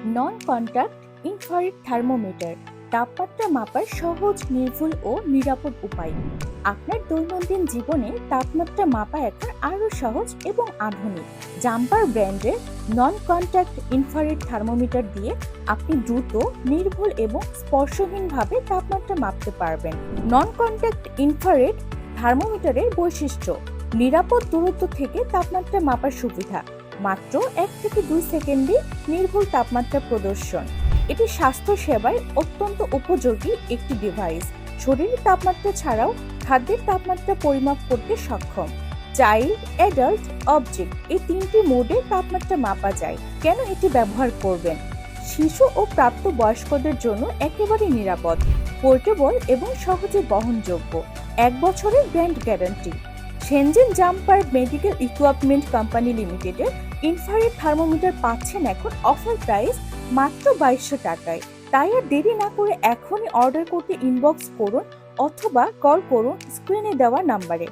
Non contact infrared thermometer তাপমাত্রা মাপার সহজ, নির্ভুল ও নিরাপদ উপায়। আপনার দৈনন্দিন জীবনে তাপমাত্রা মাপা এখন আরও সহজ এবং আধুনিক। জাম্পার ব্র্যান্ডের নন কন্টাক্ট ইনফ্রারেড থার্মোমিটার দিয়ে আপনি দ্রুত, নির্ভুল এবং স্পর্শহীনভাবে তাপমাত্রা মাপতে পারবেন। নন কন্টাক্ট ইনফ্রারেড থার্মোমিটারের বৈশিষ্ট্য: নিরাপদ দূরত্ব থেকে তাপমাত্রা মাপার সুবিধা, মাত্র 1 থেকে 2 সেকেন্ডে নির্ভুল তাপমাত্রা প্রদর্শন। এটি স্বাস্থ্য সেবায় অত্যন্ত উপযোগী একটি ডিভাইস। শরীরের তাপমাত্রা ছাড়াও খাদ্যের তাপমাত্রা পরিমাপ করতে সক্ষম। চাইল্ড, অ্যাডাল্ট, অবজেক্ট এই 3টি মোডে তাপমাত্রা মাপা যায়। কেন এটি ব্যবহার করবেন? শিশু ও প্রাপ্তবয়স্কদের জন্য একেবারে নিরাপদ, পোর্টেবল এবং সহজে বহনযোগ্য। 1 বছরের brand guarantee. Shenzhen jumper medical equipment company লিমিটেডের ইনফ্রারেড থার্মোমিটার পাচ্ছেন এখন অফার প্রাইস মাত্র 2200 টাকায়। তাই আর দেরি না করে এখনই অর্ডার করতে ইনবক্স করুন অথবা কল করুন স্ক্রিনে দেওয়া নাম্বারে।